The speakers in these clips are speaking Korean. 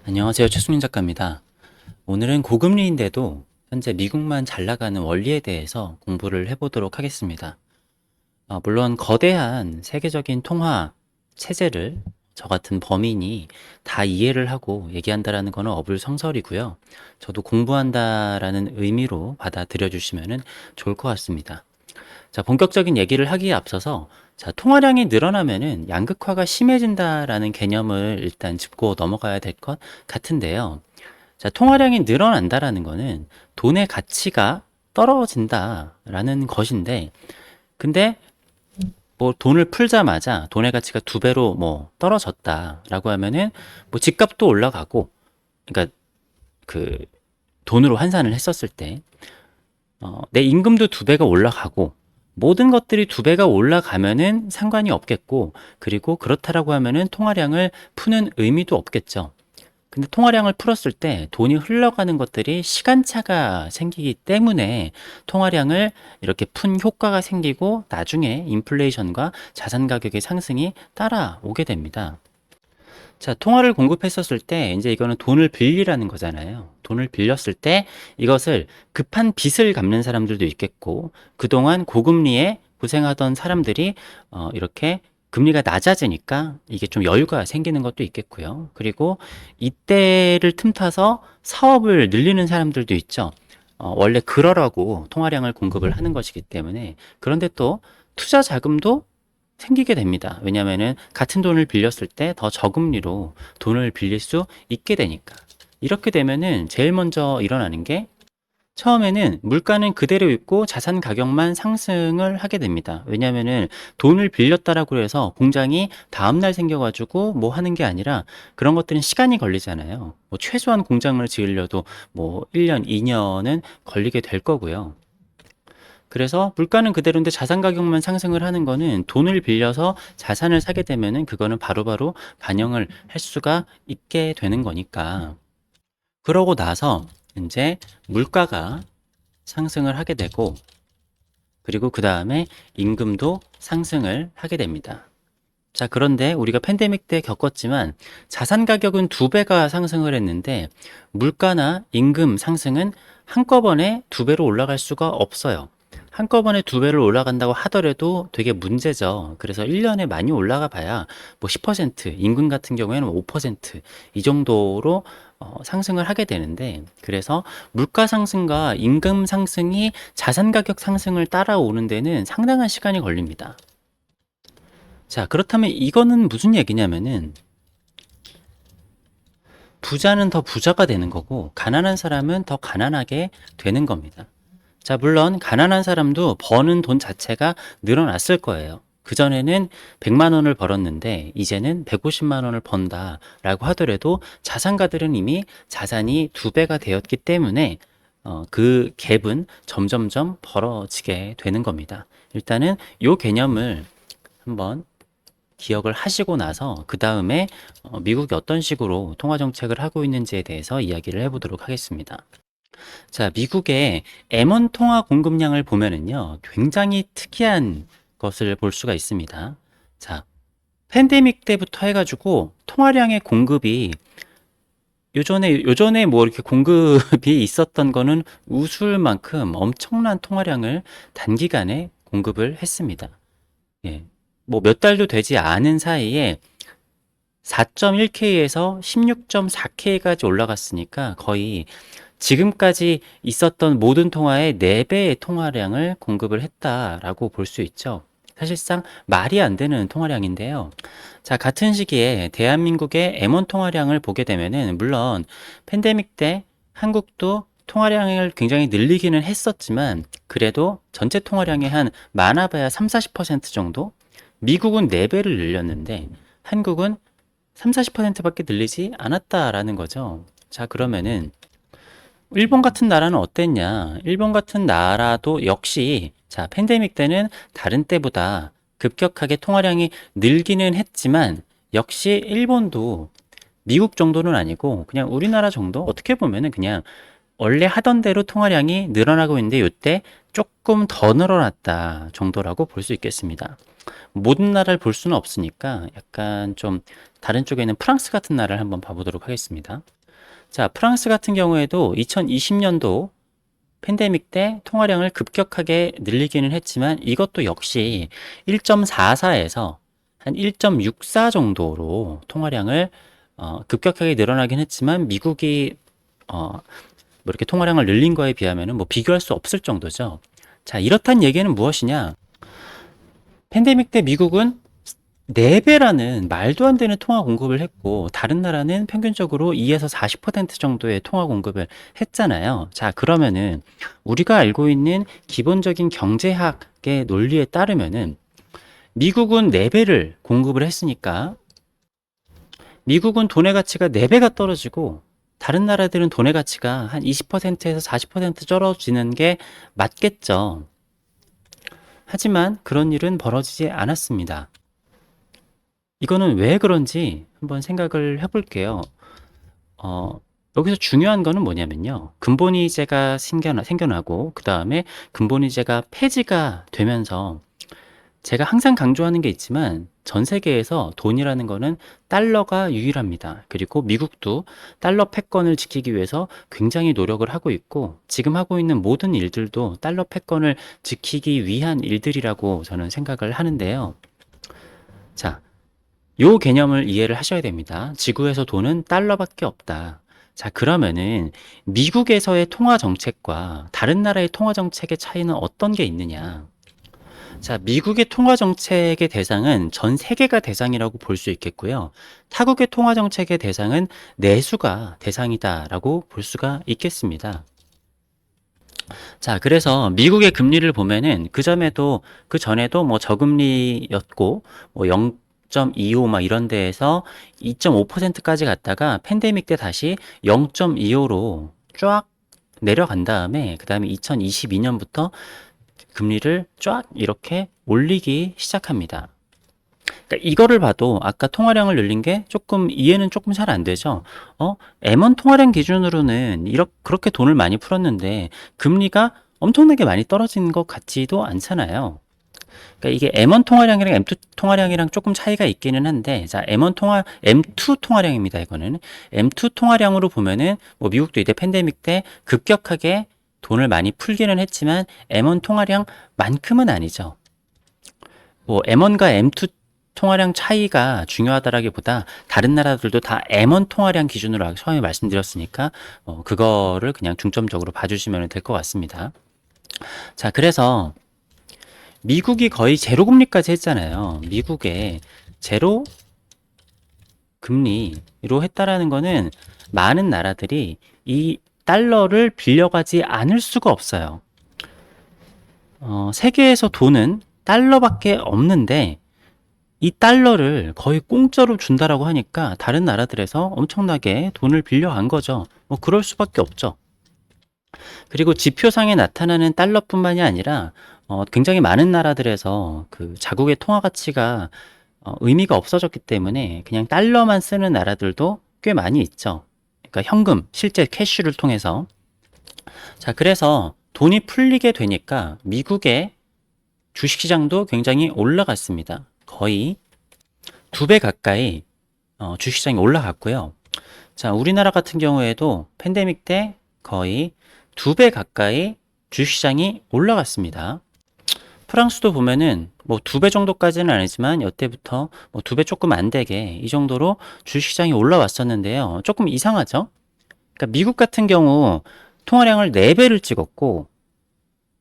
안녕하세요. 최승윤 작가입니다. 오늘은 고금리인데도 현재 미국만 잘 나가는 원리에 대해서 공부를 해보도록 하겠습니다. 물론 거대한 세계적인 통화 체제를 저 같은 범인이 다 이해를 하고 얘기한다라는 것은 어불성설이고요. 저도 공부한다라는 의미로 받아들여 주시면 좋을 것 같습니다. 자, 본격적인 얘기를 하기에 앞서서 자, 통화량이 늘어나면은 양극화가 심해진다라는 개념을 일단 짚고 넘어가야 될 것 같은데요. 자, 통화량이 늘어난다라는 거는 돈의 가치가 떨어진다라는 것인데, 근데 뭐 돈을 풀자마자 돈의 가치가 두 배로 뭐 떨어졌다라고 하면은 뭐 집값도 올라가고, 그러니까 그 돈으로 환산을 했었을 때, 내 임금도 두 배가 올라가고, 모든 것들이 두 배가 올라가면은 상관이 없겠고, 그리고 그렇다라고 하면은 통화량을 푸는 의미도 없겠죠. 근데 통화량을 풀었을 때 돈이 흘러가는 것들이 시간차가 생기기 때문에 통화량을 이렇게 푼 효과가 생기고 나중에 인플레이션과 자산 가격의 상승이 따라오게 됩니다. 자, 통화를 공급했었을 때 이제 이거는 돈을 빌리라는 거잖아요. 돈을 빌렸을 때 이것을 급한 빚을 갚는 사람들도 있겠고 그동안 고금리에 고생하던 사람들이 이렇게 금리가 낮아지니까 이게 좀 여유가 생기는 것도 있겠고요. 그리고 이때를 틈타서 사업을 늘리는 사람들도 있죠. 원래 그러라고 통화량을 공급을 하는 것이기 때문에 그런데 또 투자 자금도 생기게 됩니다. 왜냐하면은 같은 돈을 빌렸을 때 더 저금리로 돈을 빌릴 수 있게 되니까. 이렇게 되면은 제일 먼저 일어나는 게 처음에는 물가는 그대로 있고 자산 가격만 상승을 하게 됩니다. 왜냐하면은 돈을 빌렸다라고 해서 공장이 다음날 생겨가지고 뭐 하는 게 아니라 그런 것들은 시간이 걸리잖아요. 뭐 최소한 공장을 지으려도 뭐 1년, 2년은 걸리게 될 거고요. 그래서 물가는 그대로인데 자산 가격만 상승을 하는 거는 돈을 빌려서 자산을 사게 되면은 그거는 바로바로 반영을 할 수가 있게 되는 거니까. 그러고 나서 이제 물가가 상승을 하게 되고 그리고 그 다음에 임금도 상승을 하게 됩니다. 자, 그런데 우리가 팬데믹 때 겪었지만 자산 가격은 두 배가 상승을 했는데 물가나 임금 상승은 한꺼번에 두 배로 올라갈 수가 없어요. 한꺼번에 두 배를 올라간다고 하더라도 되게 문제죠. 그래서 1년에 많이 올라가 봐야 뭐 10%, 임금 같은 경우에는 5%이 정도로 상승을 하게 되는데 그래서 물가 상승과 임금 상승이 자산 가격 상승을 따라오는 데는 상당한 시간이 걸립니다. 자, 그렇다면 이거는 무슨 얘기냐면은 부자는 더 부자가 되는 거고 가난한 사람은 더 가난하게 되는 겁니다. 자, 물론 가난한 사람도 버는 돈 자체가 늘어났을 거예요. 그전에는 100만 원을 벌었는데 이제는 150만 원을 번다라고 하더라도 자산가들은 이미 자산이 두 배가 되었기 때문에 그 갭은 점점점 벌어지게 되는 겁니다. 일단은 이 개념을 한번 기억을 하시고 나서 그 다음에 미국이 어떤 식으로 통화 정책을 하고 있는지에 대해서 이야기를 해보도록 하겠습니다. 자, 미국의 M1 통화 공급량을 보면은요, 굉장히 특이한 것을 볼 수가 있습니다. 자, 팬데믹 때부터 해가지고 통화량의 공급이 요전에 뭐 이렇게 공급이 있었던 거는 웃을 만큼 엄청난 통화량을 단기간에 공급을 했습니다. 예. 뭐 몇 달도 되지 않은 사이에 4.1K에서 16.4K까지 올라갔으니까 거의 지금까지 있었던 모든 통화의 4배의 통화량을 공급을 했다라고 볼 수 있죠. 사실상 말이 안 되는 통화량인데요. 자, 같은 시기에 대한민국의 M1 통화량을 보게 되면은 물론 팬데믹 때 한국도 통화량을 굉장히 늘리기는 했었지만 그래도 전체 통화량의 한 많아봐야 3, 40% 정도? 미국은 4배를 늘렸는데 한국은 3, 40%밖에 늘리지 않았다라는 거죠. 자, 그러면은 일본 같은 나라는 어땠냐? 일본 같은 나라도 역시 자, 팬데믹 때는 다른 때보다 급격하게 통화량이 늘기는 했지만 역시 일본도 미국 정도는 아니고 그냥 우리나라 정도 어떻게 보면은 그냥 원래 하던 대로 통화량이 늘어나고 있는데 이때 조금 더 늘어났다 정도라고 볼 수 있겠습니다. 모든 나라를 볼 수는 없으니까 약간 좀 다른 쪽에 있는 프랑스 같은 나라를 한번 봐보도록 하겠습니다. 자, 프랑스 같은 경우에도 2020년도 팬데믹 때 통화량을 급격하게 늘리기는 했지만 이것도 역시 1.44에서 한 1.64 정도로 통화량을 급격하게 늘어나긴 했지만 미국이 뭐 이렇게 통화량을 늘린 거에 비하면은 뭐 비교할 수 없을 정도죠. 자, 이렇단 얘기는 무엇이냐? 팬데믹 때 미국은 4배라는 말도 안 되는 통화 공급을 했고 다른 나라는 평균적으로 2에서 40% 정도의 통화 공급을 했잖아요. 자, 그러면은 우리가 알고 있는 기본적인 경제학의 논리에 따르면은 미국은 4배를 공급을 했으니까 미국은 돈의 가치가 4배가 떨어지고 다른 나라들은 돈의 가치가 한 20%에서 40% 떨어지는 게 맞겠죠. 하지만 그런 일은 벌어지지 않았습니다. 이거는 왜 그런지 한번 생각을 해볼게요. 여기서 중요한 거는 뭐냐면요. 근본이자가 생겨나고, 그 다음에 근본이자가 폐지가 되면서 제가 항상 강조하는 게 있지만 전 세계에서 돈이라는 거는 달러가 유일합니다. 그리고 미국도 달러 패권을 지키기 위해서 굉장히 노력을 하고 있고 지금 하고 있는 모든 일들도 달러 패권을 지키기 위한 일들이라고 저는 생각을 하는데요. 자, 요 개념을 이해를 하셔야 됩니다. 지구에서 돈은 달러밖에 없다. 자, 그러면은 미국에서의 통화 정책과 다른 나라의 통화 정책의 차이는 어떤 게 있느냐? 자, 미국의 통화 정책의 대상은 전 세계가 대상이라고 볼 수 있겠고요. 타국의 통화 정책의 대상은 내수가 대상이다라고 볼 수가 있겠습니다. 자, 그래서 미국의 금리를 보면은 그 전에도 뭐 저금리였고 뭐 0.25 막 이런 데에서 2.5%까지 갔다가 팬데믹 때 다시 0.25로 쫙 내려간 다음에 그다음에 2022년부터 금리를 쫙 이렇게 올리기 시작합니다. 그러니까 이거를 봐도 아까 통화량을 늘린 게 조금 이해는 조금 잘 안 되죠. M1 통화량 기준으로는 그렇게 돈을 많이 풀었는데 금리가 엄청나게 많이 떨어지는 것 같지도 않잖아요. 그러니까 이게 M1 통화량이랑 M2 통화량이랑 조금 차이가 있기는 한데, 자, M2 통화량입니다. 이거는 M2 통화량으로 보면은 뭐 미국도 이때 팬데믹 때 급격하게 돈을 많이 풀기는 했지만 M1 통화량만큼은 아니죠. 뭐 M1과 M2 통화량 차이가 중요하다라기보다 다른 나라들도 다 M1 통화량 기준으로 처음에 말씀드렸으니까 그거를 그냥 중점적으로 봐주시면 될 것 같습니다. 자, 그래서 미국이 거의 제로 금리까지 했잖아요. 미국에 제로 금리로 했다라는 거는 많은 나라들이 이 달러를 빌려가지 않을 수가 없어요. 세계에서 돈은 달러밖에 없는데 이 달러를 거의 공짜로 준다라고 하니까 다른 나라들에서 엄청나게 돈을 빌려간 거죠. 뭐 그럴 수밖에 없죠. 그리고 지표상에 나타나는 달러뿐만이 아니라 굉장히 많은 나라들에서 그 자국의 통화 가치가 의미가 없어졌기 때문에 그냥 달러만 쓰는 나라들도 꽤 많이 있죠. 그러니까 현금, 실제 캐시를 통해서. 자, 그래서 돈이 풀리게 되니까 미국의 주식시장도 굉장히 올라갔습니다. 거의 2배 가까이 주식시장이 올라갔고요. 자, 우리나라 같은 경우에도 팬데믹 때 거의 2배 가까이 주식시장이 올라갔습니다. 프랑스도 보면은 뭐 2배 정도까지는 아니지만 여태부터 뭐 2배 조금 안 되게 이 정도로 주식시장이 올라왔었는데요. 조금 이상하죠? 그러니까 미국 같은 경우 통화량을 4배를 찍었고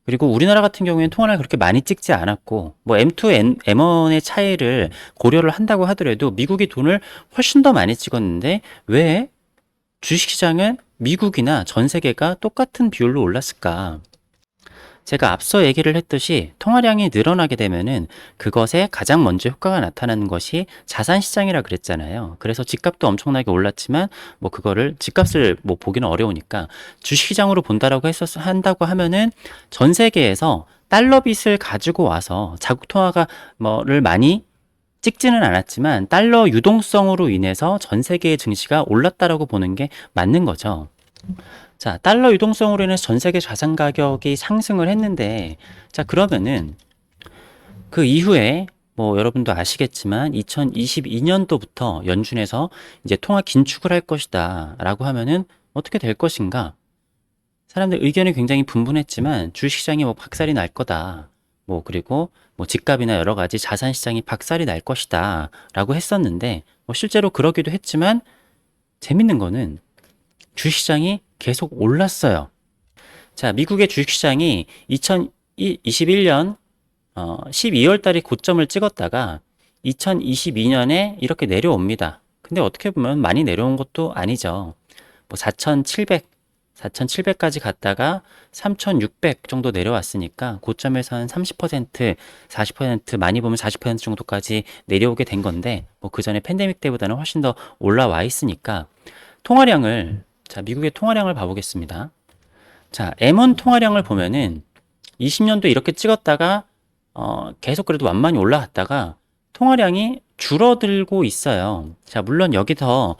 그리고 우리나라 같은 경우에는 통화량을 그렇게 많이 찍지 않았고 뭐 M2, M1의 차이를 고려를 한다고 하더라도 미국이 돈을 훨씬 더 많이 찍었는데 왜 주식시장은 미국이나 전 세계가 똑같은 비율로 올랐을까? 제가 앞서 얘기를 했듯이 통화량이 늘어나게 되면은 그것에 가장 먼저 효과가 나타나는 것이 자산시장이라 그랬잖아요. 그래서 집값도 엄청나게 올랐지만 뭐 그거를 집값을 뭐 보기는 어려우니까 주식시장으로 본다라고 한다고 하면은 전 세계에서 달러 빚을 가지고 와서 자국 통화가 뭐를 많이 찍지는 않았지만 달러 유동성으로 인해서 전 세계의 증시가 올랐다라고 보는 게 맞는 거죠. 자, 달러 유동성으로 인해서 전 세계 자산 가격이 상승을 했는데, 자, 그러면은 그 이후에 뭐 여러분도 아시겠지만 2022년도부터 연준에서 이제 통화 긴축을 할 것이다 라고 하면은 어떻게 될 것인가? 사람들 의견이 굉장히 분분했지만 주식시장이 뭐 박살이 날 거다. 뭐 그리고 뭐 집값이나 여러 가지 자산 시장이 박살이 날 것이다 라고 했었는데 뭐 실제로 그러기도 했지만 재밌는 거는 주식시장이 계속 올랐어요. 자, 미국의 주식시장이 2021년 12월 달에 고점을 찍었다가 2022년에 이렇게 내려옵니다. 근데 어떻게 보면 많이 내려온 것도 아니죠. 뭐 4,700까지 갔다가 3,600 정도 내려왔으니까 고점에서 한 30%, 40% 많이 보면 40% 정도까지 내려오게 된 건데 뭐 그 전에 팬데믹 때보다는 훨씬 더 올라와 있으니까 통화량을 자, 미국의 통화량을 봐보겠습니다. 자, M1 통화량을 보면은 20년도 이렇게 찍었다가 계속 그래도 완만히 올라갔다가 통화량이 줄어들고 있어요. 자, 물론 여기서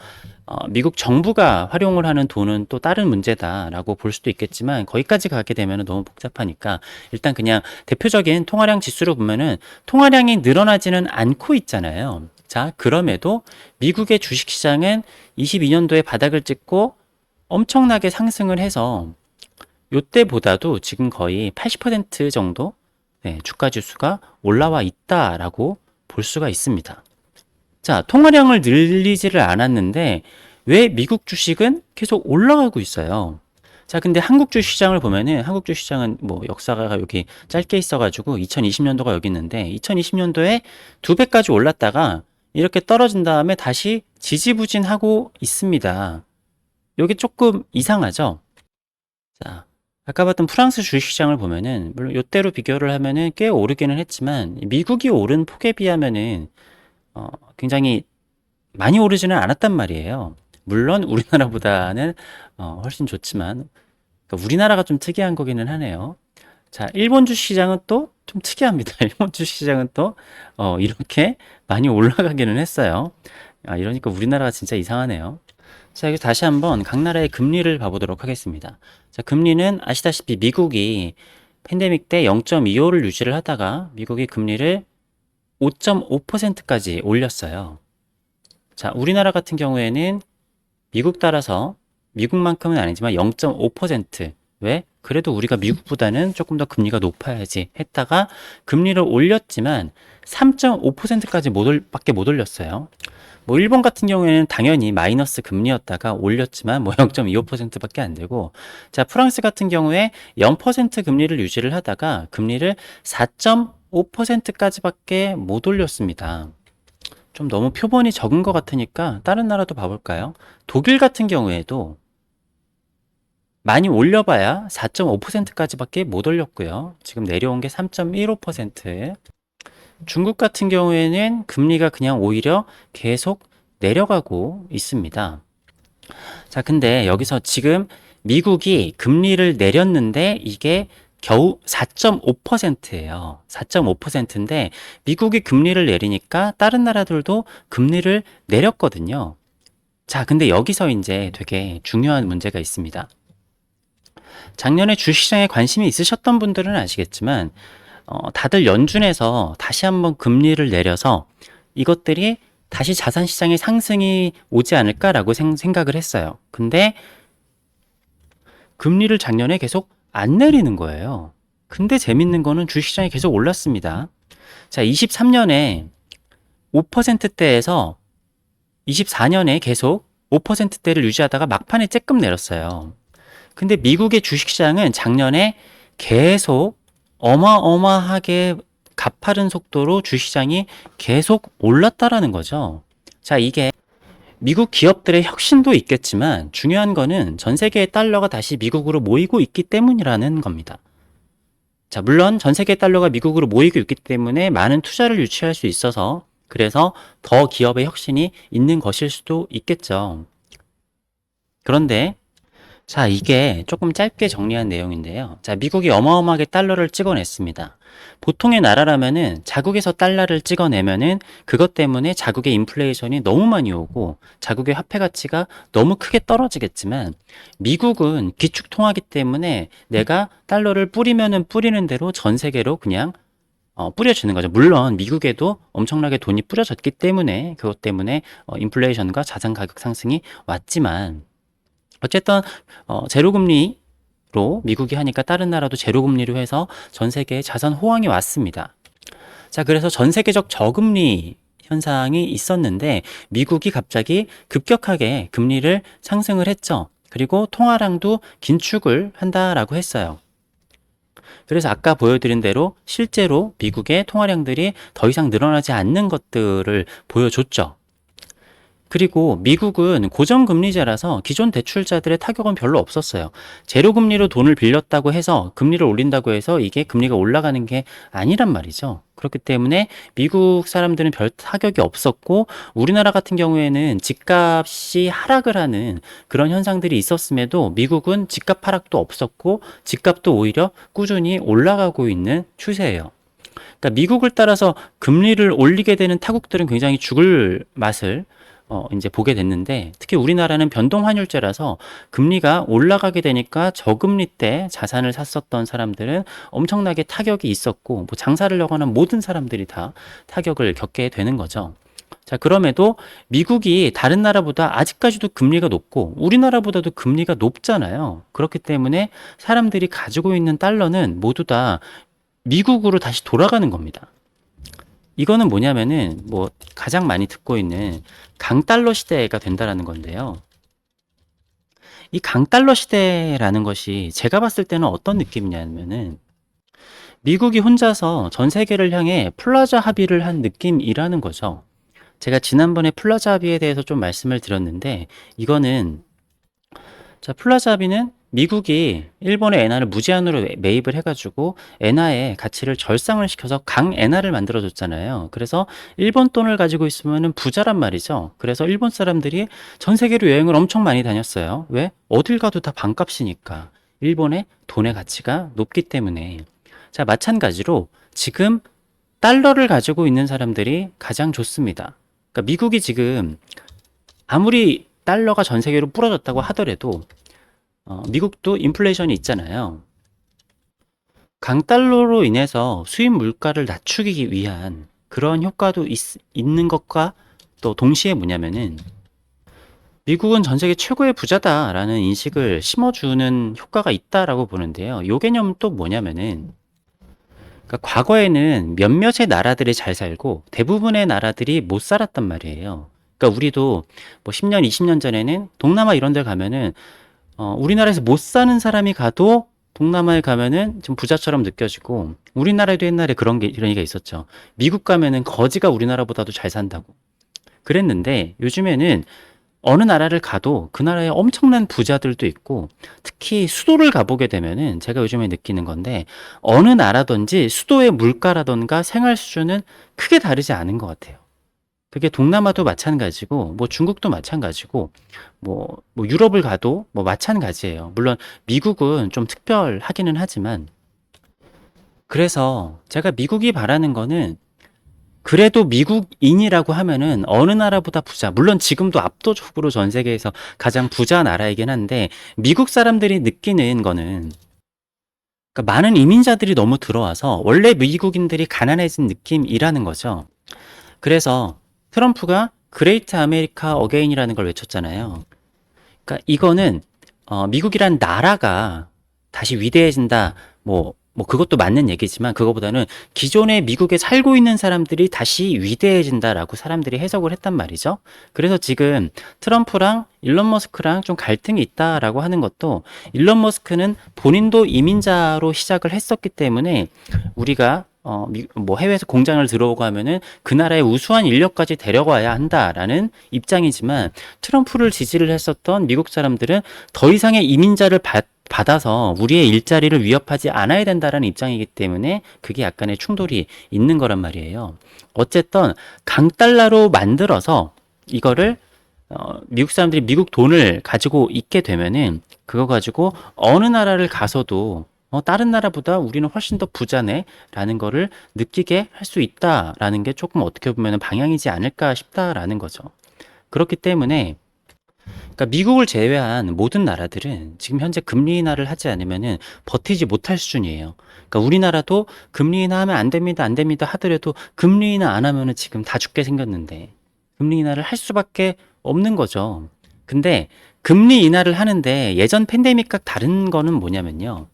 미국 정부가 활용을 하는 돈은 또 다른 문제다라고 볼 수도 있겠지만 거기까지 가게 되면 너무 복잡하니까 일단 그냥 대표적인 통화량 지수로 보면은 통화량이 늘어나지는 않고 있잖아요. 자, 그럼에도 미국의 주식시장은 22년도에 바닥을 찍고 엄청나게 상승을 해서 요때보다도 지금 거의 80% 정도 주가 지수가 올라와 있다라고 볼 수가 있습니다. 자, 통화량을 늘리지를 않았는데 왜 미국 주식은 계속 올라가고 있어요? 자, 근데 한국 주시장을 보면은 한국 주시장은 뭐 역사가 여기 짧게 있어가지고 2020년도가 여기 있는데 2020년도에 2배까지 올랐다가 이렇게 떨어진 다음에 다시 지지부진하고 있습니다. 여기 조금 이상하죠? 자, 아까 봤던 프랑스 주식시장을 보면은 물론 요때로 비교를 하면은 꽤 오르기는 했지만 미국이 오른 폭에 비하면은 굉장히 많이 오르지는 않았단 말이에요. 물론 우리나라보다는 훨씬 좋지만 그러니까 우리나라가 좀 특이한 거기는 하네요. 자, 일본 주식시장은 또 좀 특이합니다. 일본 주식시장은 또 이렇게 많이 올라가기는 했어요. 아, 이러니까 우리나라가 진짜 이상하네요. 자, 여기 다시 한번 각 나라의 금리를 봐보도록 하겠습니다. 자, 금리는 아시다시피 미국이 팬데믹 때 0.25를 유지를 하다가 미국이 금리를 5.5%까지 올렸어요. 자, 우리나라 같은 경우에는 미국 따라서 미국만큼은 아니지만 0.5%. 왜? 그래도 우리가 미국보다는 조금 더 금리가 높아야지 했다가 금리를 올렸지만 3.5%까지 밖에 못 올렸어요. 뭐 일본 같은 경우에는 당연히 마이너스 금리였다가 올렸지만 뭐 0.25%밖에 안 되고 자, 프랑스 같은 경우에 0% 금리를 유지를 하다가 금리를 4.5%까지밖에 못 올렸습니다. 좀 너무 표본이 적은 것 같으니까 다른 나라도 봐볼까요? 독일 같은 경우에도 많이 올려봐야 4.5%까지밖에 못 올렸고요. 지금 내려온 게 3.15%. 중국 같은 경우에는 금리가 그냥 오히려 계속 내려가고 있습니다. 자, 근데 여기서 지금 미국이 금리를 내렸는데 이게 겨우 4.5%예요. 4.5%인데 미국이 금리를 내리니까 다른 나라들도 금리를 내렸거든요. 자, 근데 여기서 이제 되게 중요한 문제가 있습니다. 작년에 주식시장에 관심이 있으셨던 분들은 아시겠지만 다들 연준에서 다시 한번 금리를 내려서 이것들이 다시 자산시장의 상승이 오지 않을까라고 생각을 했어요. 근데 금리를 작년에 계속 안 내리는 거예요. 근데 재밌는 거는 주식시장이 계속 올랐습니다. 자, 23년에 5%대에서 24년에 계속 5%대를 유지하다가 막판에 쬐끔 내렸어요. 근데 미국의 주식시장은 작년에 계속 어마어마하게 가파른 속도로 주식시장이 계속 올랐다라는 거죠. 자, 이게 미국 기업들의 혁신도 있겠지만 중요한 거는 전 세계의 달러가 다시 미국으로 모이고 있기 때문이라는 겁니다. 자, 물론 전 세계의 달러가 미국으로 모이고 있기 때문에 많은 투자를 유치할 수 있어서 그래서 더 기업의 혁신이 있는 것일 수도 있겠죠. 그런데 자, 이게 조금 짧게 정리한 내용인데요. 자, 미국이 어마어마하게 달러를 찍어냈습니다. 보통의 나라라면은 자국에서 달러를 찍어내면은 그것 때문에 자국의 인플레이션이 너무 많이 오고 자국의 화폐 가치가 너무 크게 떨어지겠지만 미국은 기축통화기 때문에 내가 달러를 뿌리면은 뿌리는 대로 전 세계로 그냥 뿌려지는 거죠. 물론 미국에도 엄청나게 돈이 뿌려졌기 때문에 그것 때문에 인플레이션과 자산 가격 상승이 왔지만 어쨌든 제로금리로 미국이 하니까 다른 나라도 제로금리로 해서 전 세계에 자산 호황이 왔습니다. 자, 그래서 전 세계적 저금리 현상이 있었는데 미국이 갑자기 급격하게 금리를 상승을 했죠. 그리고 통화량도 긴축을 한다라고 했어요. 그래서 아까 보여드린 대로 실제로 미국의 통화량들이 더 이상 늘어나지 않는 것들을 보여줬죠. 그리고 미국은 고정금리제라서 기존 대출자들의 타격은 별로 없었어요. 제로금리로 돈을 빌렸다고 해서 금리를 올린다고 해서 이게 금리가 올라가는 게 아니란 말이죠. 그렇기 때문에 미국 사람들은 별 타격이 없었고 우리나라 같은 경우에는 집값이 하락을 하는 그런 현상들이 있었음에도 미국은 집값 하락도 없었고 집값도 오히려 꾸준히 올라가고 있는 추세예요. 그러니까 미국을 따라서 금리를 올리게 되는 타국들은 굉장히 죽을 맛을 이제 보게 됐는데 특히 우리나라는 변동환율제라서 금리가 올라가게 되니까 저금리 때 자산을 샀었던 사람들은 엄청나게 타격이 있었고 뭐 장사를 하거나 모든 사람들이 다 타격을 겪게 되는 거죠. 자, 그럼에도 미국이 다른 나라보다 아직까지도 금리가 높고 우리나라보다도 금리가 높잖아요. 그렇기 때문에 사람들이 가지고 있는 달러는 모두 다 미국으로 다시 돌아가는 겁니다. 이거는 뭐냐면은 뭐 가장 많이 듣고 있는 강달러 시대가 된다라는 건데요. 이 강달러 시대라는 것이 제가 봤을 때는 어떤 느낌이냐면은 미국이 혼자서 전 세계를 향해 플라자 합의를 한 느낌이라는 거죠. 제가 지난번에 플라자 합의에 대해서 좀 말씀을 드렸는데 이거는 자, 플라자비는 미국이 일본의 엔화를 무제한으로 매입을 해가지고 엔화의 가치를 절상을 시켜서 강엔화를 만들어줬잖아요. 그래서 일본 돈을 가지고 있으면 부자란 말이죠. 그래서 일본 사람들이 전 세계로 여행을 엄청 많이 다녔어요. 왜? 어딜 가도 다 반값이니까. 일본의 돈의 가치가 높기 때문에. 자, 마찬가지로 지금 달러를 가지고 있는 사람들이 가장 좋습니다. 그러니까 미국이 지금 아무리 달러가 전 세계로 뿌려졌다고 하더라도 미국도 인플레이션이 있잖아요. 강달러로 인해서 수입 물가를 낮추기 위한 그런 효과도 있는 것과 또 동시에 뭐냐면은 미국은 전 세계 최고의 부자다라는 인식을 심어주는 효과가 있다라고 보는데요. 이 개념은 또 뭐냐면은 그러니까 과거에는 몇몇의 나라들이 잘 살고 대부분의 나라들이 못 살았단 말이에요. 그러니까 우리도 뭐 10년, 20년 전에는 동남아 이런 데 가면은 우리나라에서 못 사는 사람이 가도 동남아에 가면은 좀 부자처럼 느껴지고 우리나라에도 옛날에 그런 얘기가 있었죠. 미국 가면은 거지가 우리나라보다도 잘 산다고. 그랬는데 요즘에는 어느 나라를 가도 그 나라에 엄청난 부자들도 있고 특히 수도를 가보게 되면은 제가 요즘에 느끼는 건데 어느 나라든지 수도의 물가라던가 생활 수준은 크게 다르지 않은 것 같아요. 그게 동남아도 마찬가지고 뭐 중국도 마찬가지고 뭐 유럽을 가도 뭐 마찬가지예요. 물론 미국은 좀 특별하기는 하지만 그래서 제가 미국이 바라는 거는 그래도 미국인이라고 하면은 어느 나라보다 부자, 물론 지금도 압도적으로 전 세계에서 가장 부자 나라이긴 한데 미국 사람들이 느끼는 거는 그러니까 많은 이민자들이 너무 들어와서 원래 미국인들이 가난해진 느낌이라는 거죠. 그래서 트럼프가 그레이트 아메리카 어게인이라는 걸 외쳤잖아요. 그러니까 이거는 미국이란 나라가 다시 위대해진다. 뭐 그것도 맞는 얘기지만 그거보다는 기존의 미국에 살고 있는 사람들이 다시 위대해진다라고 사람들이 해석을 했단 말이죠. 그래서 지금 트럼프랑 일론 머스크랑 좀 갈등이 있다라고 하는 것도 일론 머스크는 본인도 이민자로 시작을 했었기 때문에 우리가 뭐 해외에서 공장을 들어오고 하면은 그 나라의 우수한 인력까지 데려와야 한다라는 입장이지만 트럼프를 지지를 했었던 미국 사람들은 더 이상의 이민자를 받아서 우리의 일자리를 위협하지 않아야 된다라는 입장이기 때문에 그게 약간의 충돌이 있는 거란 말이에요. 어쨌든 강달러로 만들어서 이거를 미국 사람들이 미국 돈을 가지고 있게 되면은 그거 가지고 어느 나라를 가서도 다른 나라보다 우리는 훨씬 더 부자네 라는 거를 느끼게 할 수 있다라는 게 조금 어떻게 보면 방향이지 않을까 싶다라는 거죠. 그렇기 때문에 그러니까 미국을 제외한 모든 나라들은 지금 현재 금리 인하를 하지 않으면은 버티지 못할 수준이에요. 그러니까 우리나라도 금리 인하하면 안 됩니다, 안 됩니다 하더라도 금리 인하 안 하면은 지금 다 죽게 생겼는데 금리 인하를 할 수밖에 없는 거죠. 근데 금리 인하를 하는데 예전 팬데믹과 다른 거는 뭐냐면요.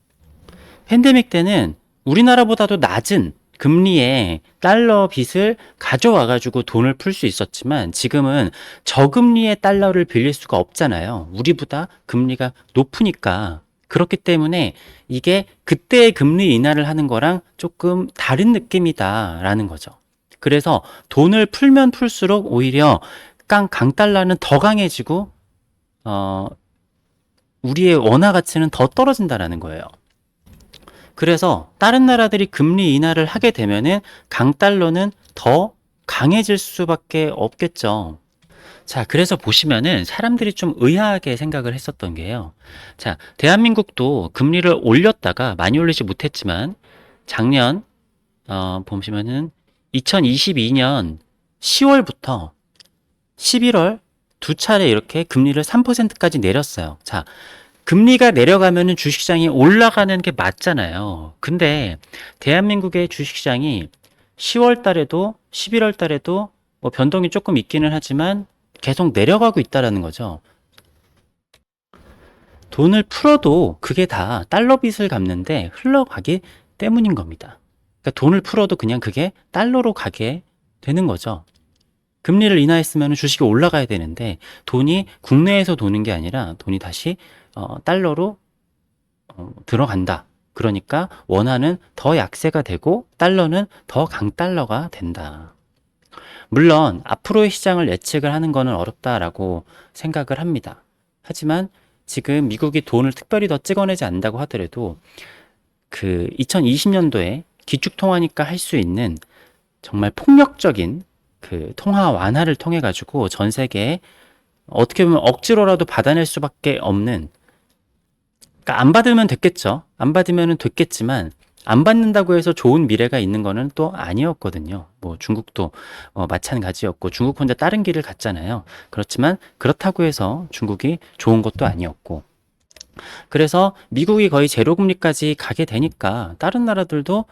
팬데믹 때는 우리나라보다도 낮은 금리에 달러 빚을 가져와 가지고 돈을 풀 수 있었지만 지금은 저금리의 달러를 빌릴 수가 없잖아요. 우리보다 금리가 높으니까. 그렇기 때문에 이게 그때의 금리 인하를 하는 거랑 조금 다른 느낌이다라는 거죠. 그래서 돈을 풀면 풀수록 오히려 강달러는 더 강해지고 어, 우리의 원화 가치는 더 떨어진다라는 거예요. 그래서 다른 나라들이 금리 인하를 하게 되면은 강달러는 더 강해질 수밖에 없겠죠. 자, 그래서 보시면은 사람들이 좀 의아하게 생각을 했었던 게요. 자, 대한민국도 금리를 올렸다가 많이 올리지 못했지만 작년 보시면은 2022년 10월부터 11월 두 차례 이렇게 금리를 3%까지 내렸어요. 자, 금리가 내려가면은 주식시장이 올라가는 게 맞잖아요. 근데 대한민국의 주식시장이 10월 달에도 11월 달에도 뭐 변동이 조금 있기는 하지만 계속 내려가고 있다라는 거죠. 돈을 풀어도 그게 다 달러 빚을 갚는데 흘러가기 때문인 겁니다. 그러니까 돈을 풀어도 그냥 그게 달러로 가게 되는 거죠. 금리를 인하했으면 주식이 올라가야 되는데 돈이 국내에서 도는 게 아니라 돈이 다시 달러로 들어간다. 그러니까 원화는 더 약세가 되고 달러는 더 강달러가 된다. 물론 앞으로의 시장을 예측을 하는 것은 어렵다라고 생각을 합니다. 하지만 지금 미국이 돈을 특별히 더 찍어내지 않는다고 하더라도 그 2020년도에 기축통화니까 할 수 있는 정말 폭력적인 그 통화 완화를 통해 가지고 전 세계에 어떻게 보면 억지로라도 받아낼 수밖에 없는, 그러니까 안 받으면 됐겠죠. 안 받으면 됐겠지만 안 받는다고 해서 좋은 미래가 있는 거는 또 아니었거든요. 뭐 중국도 마찬가지였고 중국 혼자 다른 길을 갔잖아요. 그렇지만 그렇다고 해서 중국이 좋은 것도 아니었고, 그래서 미국이 거의 제로금리까지 가게 되니까 다른 나라들도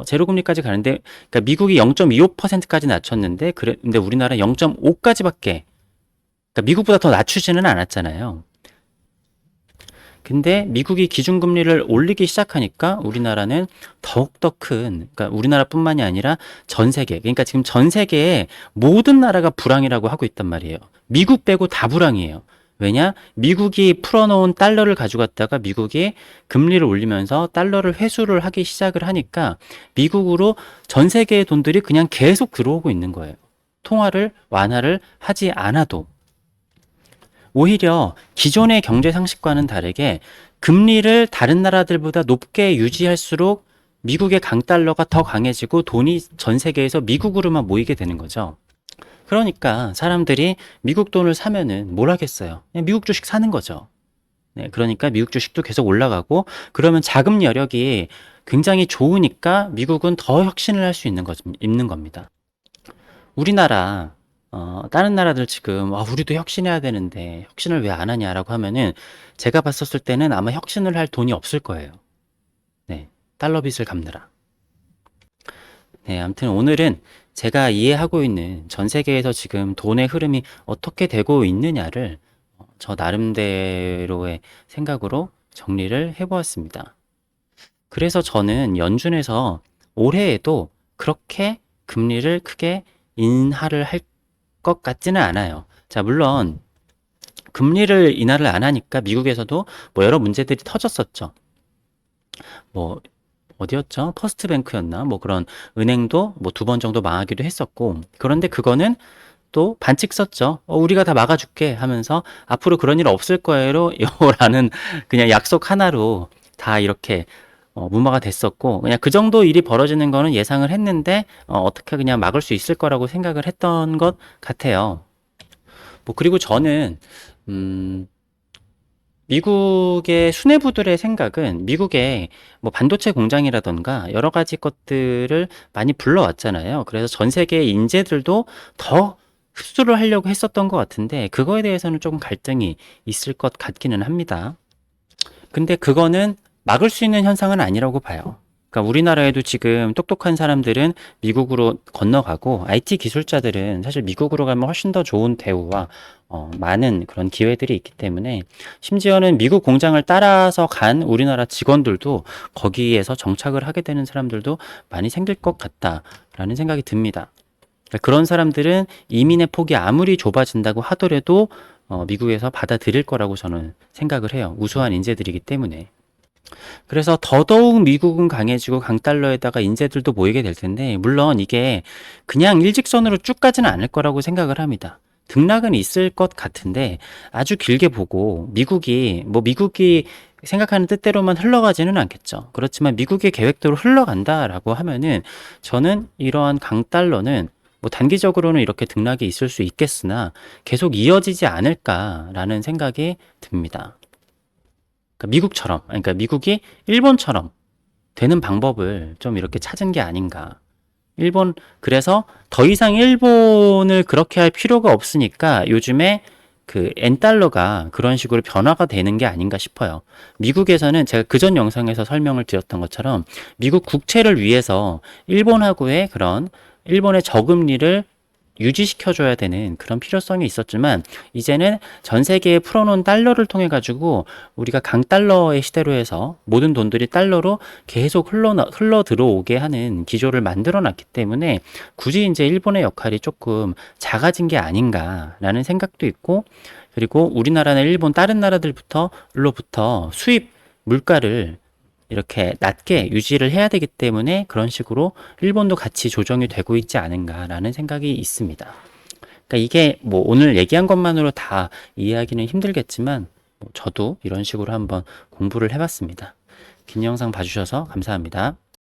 제로금리까지 가는데, 그러니까 미국이 0.25%까지 낮췄는데 근데 우리나라 0.5까지밖에, 그러니까 미국보다 더 낮추지는 않았잖아요. 근데 미국이 기준금리를 올리기 시작하니까 우리나라는 더욱더 큰, 그러니까 우리나라뿐만이 아니라 전 세계, 그러니까 지금 전 세계의 모든 나라가 불황이라고 하고 있단 말이에요. 미국 빼고 다 불황이에요. 왜냐? 미국이 풀어놓은 달러를 가져갔다가 미국이 금리를 올리면서 달러를 회수를 하기 시작을 하니까 미국으로 전 세계의 돈들이 그냥 계속 들어오고 있는 거예요. 통화를 완화를 하지 않아도. 오히려 기존의 경제 상식과는 다르게 금리를 다른 나라들보다 높게 유지할수록 미국의 강달러가 더 강해지고 돈이 전 세계에서 미국으로만 모이게 되는 거죠. 그러니까 사람들이 미국 돈을 사면은 뭘 하겠어요? 그냥 미국 주식 사는 거죠. 네, 그러니까 미국 주식도 계속 올라가고, 그러면 자금 여력이 굉장히 좋으니까 미국은 더 혁신을 할 수 있는 겁니다. 우리나라, 다른 나라들 지금, 우리도 혁신해야 되는데, 혁신을 왜 안 하냐라고 하면은, 제가 봤었을 때는 아마 혁신을 할 돈이 없을 거예요. 네. 달러 빚을 갚느라. 네. 아무튼 오늘은 제가 이해하고 있는 전 세계에서 지금 돈의 흐름이 어떻게 되고 있느냐를 저 나름대로의 생각으로 정리를 해보았습니다. 그래서 저는 연준에서 올해에도 그렇게 금리를 크게 인하를 할 것 같지는 않아요. 자, 물론 금리를 인하를 안 하니까 미국에서도 뭐 여러 문제들이 터졌었죠. 뭐 어디였죠? 퍼스트뱅크였나? 뭐 그런 은행도 뭐 두 번 정도 망하기도 했었고, 그런데 그거는 또 반칙 썼죠. 우리가 다 막아줄게 하면서 앞으로 그런 일 없을 거예요 라는 그냥 약속 하나로 다 이렇게 무마가 됐었고, 그냥 그 정도 일이 벌어지는 거는 예상을 했는데 어떻게 그냥 막을 수 있을 거라고 생각을 했던 것 같아요. 뭐 그리고 저는 음, 미국의 수뇌부들의 생각은 미국의 뭐 반도체 공장이라던가 여러 가지 것들을 많이 불러왔잖아요. 그래서 전 세계 인재들도 더 흡수를 하려고 했었던 것 같은데 그거에 대해서는 조금 갈등이 있을 것 같기는 합니다. 근데 그거는 막을 수 있는 현상은 아니라고 봐요. 그러니까 우리나라에도 지금 똑똑한 사람들은 미국으로 건너가고 IT 기술자들은 사실 미국으로 가면 훨씬 더 좋은 대우와 많은 그런 기회들이 있기 때문에 심지어는 미국 공장을 따라서 간 우리나라 직원들도 거기에서 정착을 하게 되는 사람들도 많이 생길 것 같다라는 생각이 듭니다. 그러니까 그런 사람들은 이민의 폭이 아무리 좁아진다고 하더라도 미국에서 받아들일 거라고 저는 생각을 해요. 우수한 인재들이기 때문에. 그래서 더더욱 미국은 강해지고 강달러에다가 인재들도 모이게 될 텐데, 물론 이게 그냥 일직선으로 쭉 가지는 않을 거라고 생각을 합니다. 등락은 있을 것 같은데, 아주 길게 보고, 미국이 생각하는 뜻대로만 흘러가지는 않겠죠. 그렇지만 미국의 계획대로 흘러간다라고 하면은, 저는 이러한 강달러는 뭐 단기적으로는 이렇게 등락이 있을 수 있겠으나 계속 이어지지 않을까라는 생각이 듭니다. 그러니까 미국이 일본처럼 되는 방법을 좀 이렇게 찾은 게 아닌가. 그래서 더 이상 일본을 그렇게 할 필요가 없으니까 요즘에 그 엔달러가 그런 식으로 변화가 되는 게 아닌가 싶어요. 미국에서는 제가 그전 영상에서 설명을 드렸던 것처럼 미국 국채를 위해서 일본의 저금리를 유지시켜줘야 되는 그런 필요성이 있었지만 이제는 전 세계에 풀어놓은 달러를 통해 가지고 우리가 강달러의 시대로 해서 모든 돈들이 달러로 계속 흘러 들어오게 하는 기조를 만들어 놨기 때문에 굳이 이제 일본의 역할이 조금 작아진 게 아닌가라는 생각도 있고, 그리고 우리나라는 일본 다른 나라들로부터 수입 물가를 이렇게 낮게 유지를 해야 되기 때문에 그런 식으로 일본도 같이 조정이 되고 있지 않은가라는 생각이 있습니다. 그러니까 이게 뭐 오늘 얘기한 것만으로 다 이해하기는 힘들겠지만 저도 이런 식으로 한번 공부를 해봤습니다. 긴 영상 봐주셔서 감사합니다.